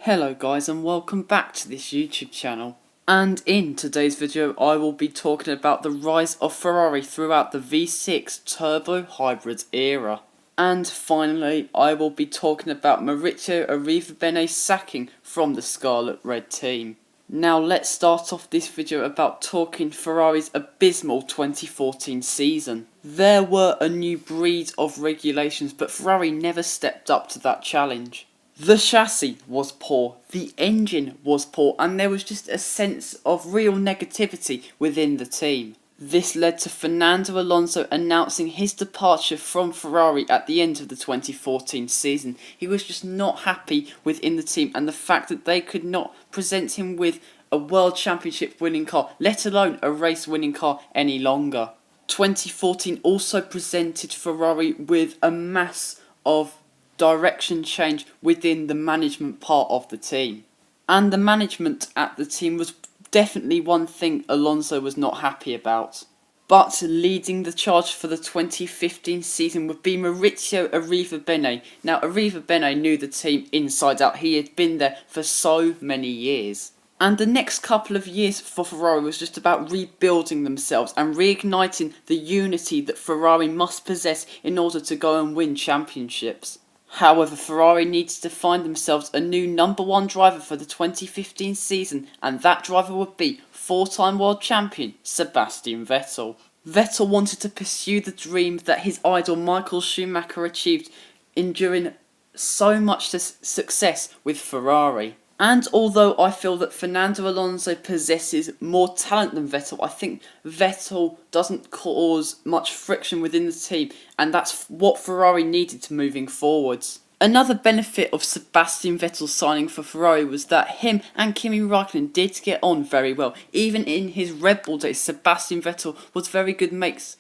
Hello guys and welcome back to this YouTube channel. And in today's video I will be talking about the rise of Ferrari throughout the V6 turbo hybrid era. And finally I will be talking about Maurizio Arrivabene's sacking from the Scarlet Red team. Now let's start off this video about talking Ferrari's abysmal 2014 season. There were a new breed of regulations but Ferrari never stepped up to that challenge. The chassis was poor, the engine was poor, and there was just a sense of real negativity within the team. This led to Fernando Alonso announcing his departure from Ferrari at the end of the 2014 season. He was just not happy within the team and the fact that they could not present him with a World Championship winning car, let alone a race winning car any longer. 2014 also presented Ferrari with a mass of direction change within the management part of the team. And the management at the team was definitely one thing Alonso was not happy about. But leading the charge for the 2015 season would be Maurizio Arrivabene. Now Arrivabene knew the team inside out, he had been there for so many years. And the next couple of years for Ferrari was just about rebuilding themselves and reigniting the unity that Ferrari must possess in order to go and win championships. However, Ferrari needed to find themselves a new number one driver for the 2015 season, and that driver would be four-time world champion Sebastian Vettel. Vettel wanted to pursue the dream that his idol Michael Schumacher achieved, enduring so much success with Ferrari. And although I feel that Fernando Alonso possesses more talent than Vettel, I think Vettel doesn't cause much friction within the team, and that's what Ferrari needed moving forwards. Another benefit of Sebastian Vettel signing for Ferrari was that him and Kimi Raikkonen did get on very well. Even in his Red Bull days, Sebastian Vettel was very good mates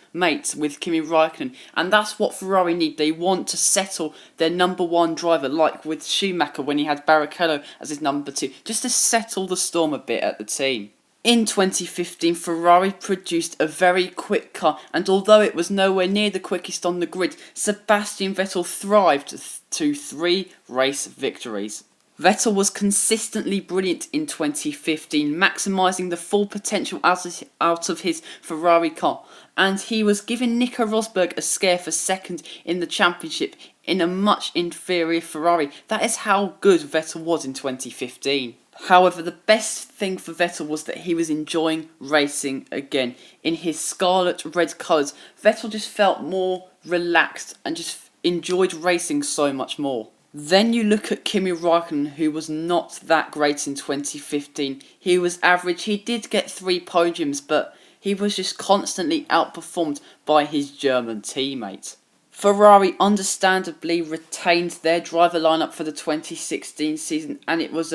with Kimi Raikkonen, and that's what Ferrari need. They want to settle their number one driver, like with Schumacher when he had Barrichello as his number two, just to settle the storm a bit at the team. In 2015, Ferrari produced a very quick car, and although it was nowhere near the quickest on the grid, Sebastian Vettel thrived to 3 race victories. Vettel was consistently brilliant in 2015, maximising the full potential out of his Ferrari car, and he was giving Nico Rosberg a scare for second in the championship in a much inferior Ferrari. That is how good Vettel was in 2015. However, the best thing for Vettel was that he was enjoying racing again. In his scarlet red colours, Vettel just felt more relaxed and just enjoyed racing so much more. Then you look at Kimi Raikkonen, who was not that great in 2015. He was average, he did get 3 podiums, but he was just constantly outperformed by his German teammate. Ferrari understandably retained their driver lineup for the 2016 season, and it was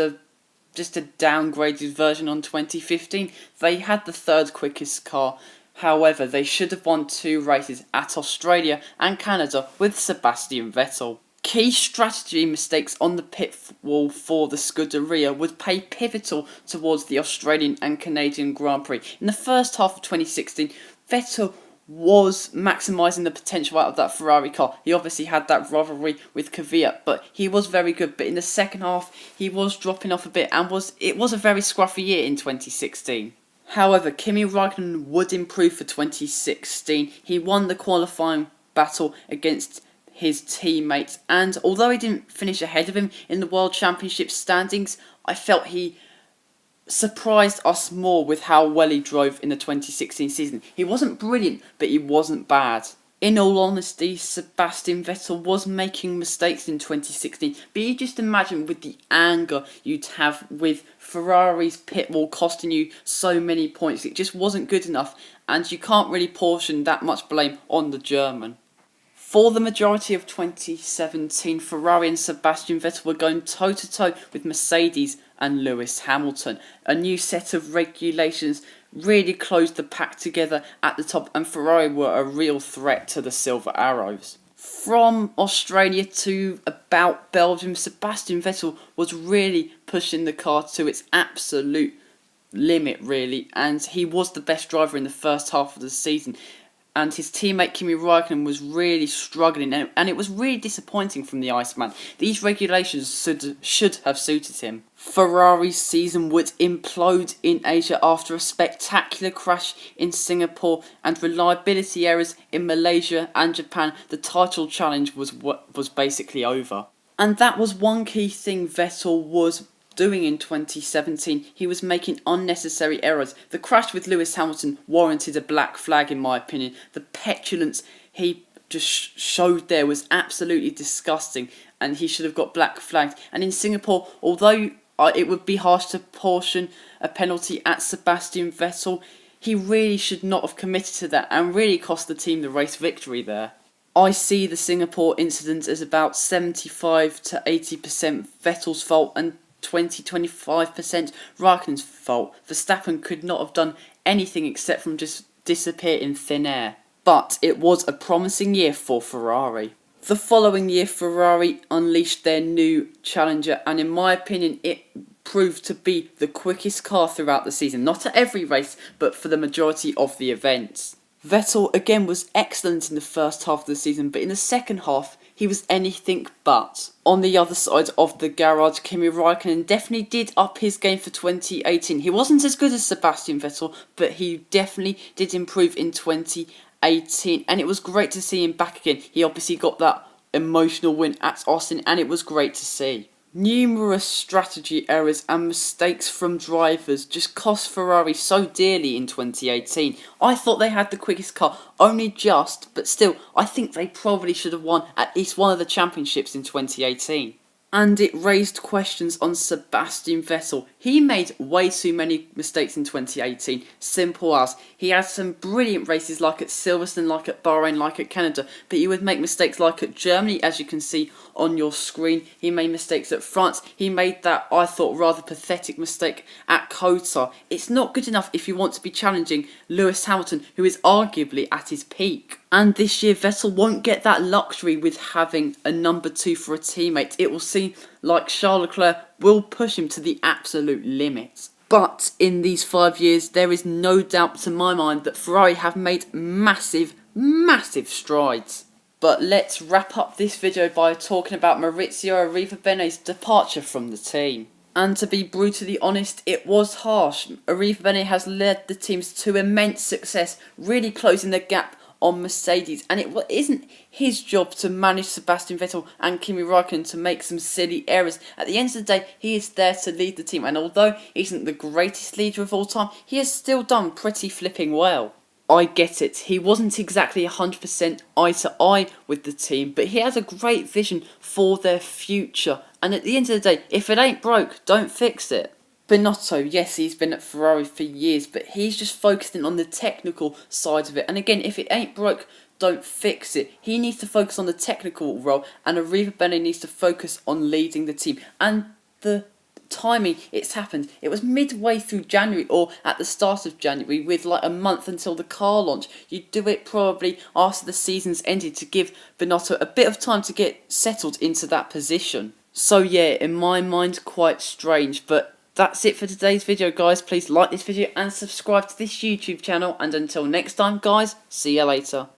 just a downgraded version on 2015. They had the 3rd quickest car. However, they should have won 2 races at Australia and Canada with Sebastian Vettel. Key strategy mistakes on the pit wall for the Scuderia would play pivotal towards the Australian and Canadian Grand Prix. In the first half of 2016, Vettel was maximising the potential out of that Ferrari car. He obviously had that rivalry with Kvyat, but he was very good. But in the second half, he was dropping off a bit, and it was a very scruffy year in 2016. However, Kimi Raikkonen would improve for 2016. He won the qualifying battle against his teammates, and although he didn't finish ahead of him in the World Championship standings, I felt he surprised us more with how well he drove in the 2016 season. He wasn't brilliant, but he wasn't bad. In all honesty, Sebastian Vettel was making mistakes in 2016, but you just imagine with the anger you'd have with Ferrari's pit wall costing you so many points. It just wasn't good enough, and you can't really portion that much blame on the German. For the majority of 2017, Ferrari and Sebastian Vettel were going toe-to-toe with Mercedes and Lewis Hamilton. A new set of regulations really closed the pack together at the top, and Ferrari were a real threat to the Silver Arrows. From Australia to about Belgium, Sebastian Vettel was really pushing the car to its absolute limit, really, and he was the best driver in the first half of the season. and his teammate Kimi Räikkönen was really struggling, and it was really disappointing from the Iceman. These regulations should have suited him. Ferrari's season would implode in Asia after a spectacular crash in Singapore and reliability errors in Malaysia and Japan. The title challenge was basically over. And that was one key thing Vettel was doing in 2017. He was making unnecessary errors. The crash with Lewis Hamilton warranted a black flag in my opinion. The petulance he just showed there was absolutely disgusting, and he should have got black flagged. And in Singapore, although it would be harsh to portion a penalty at Sebastian Vettel, he really should not have committed to that and really cost the team the race victory there. I see the Singapore incident as about 75 to 80% Vettel's fault and 20-25% Raikkonen's fault. Verstappen could not have done anything except from just disappear in thin air. But it was a promising year for Ferrari. The following year, Ferrari unleashed their new challenger, and in my opinion, it proved to be the quickest car throughout the season. Not at every race, but for the majority of the events. Vettel again was excellent in the first half of the season, but in the second half, he was anything but. On the other side of the garage, Kimi Räikkönen definitely did up his game for 2018. He wasn't as good as Sebastian Vettel, but he definitely did improve in 2018, and it was great to see him back again. He obviously got that emotional win at Austin, and it was great to see. Numerous strategy errors and mistakes from drivers just cost Ferrari so dearly in 2018. I thought they had the quickest car, only just, but still, I think they probably should have won at least one of the championships in 2018. And it raised questions on Sebastian Vettel. He made way too many mistakes in 2018. Simple as. He had some brilliant races like at Silverstone, like at Bahrain, like at Canada. But he would make mistakes like at Germany, as you can see on your screen. He made mistakes at France. He made that, I thought, rather pathetic mistake at Qatar. It's not good enough if you want to be challenging Lewis Hamilton, who is arguably at his peak. And this year, Vettel won't get that luxury with having a number 2 for a teammate. It will seem like Charles Leclerc will push him to the absolute limit. But in these 5 years, there is no doubt to my mind that Ferrari have made massive strides. But let's wrap up this video by talking about Maurizio Arrivabene's departure from the team. And to be brutally honest, it was harsh. Arrivabene has led the teams to immense success, really closing the gap on Mercedes, and it isn't his job to manage Sebastian Vettel and Kimi Räikkönen to make some silly errors. At the end of the day, he is there to lead the team, and although he isn't the greatest leader of all time, he has still done pretty flipping well. I get it, he wasn't exactly 100% eye to eye with the team, but he has a great vision for their future, and at the end of the day, if it ain't broke, don't fix it. Binotto, yes, he's been at Ferrari for years, but he's just focusing on the technical side of it. And again, if it ain't broke, don't fix it. He needs to focus on the technical role, and Arrivabene needs to focus on leading the team. And the timing it's happened, it was midway through January or at the start of January with like a month until the car launch. You do it probably after the season's ended to give Binotto a bit of time to get settled into that position. So yeah, in my mind, quite strange, but that's it for today's video, guys. Please like this video and subscribe to this YouTube channel. And until next time, guys, see you later.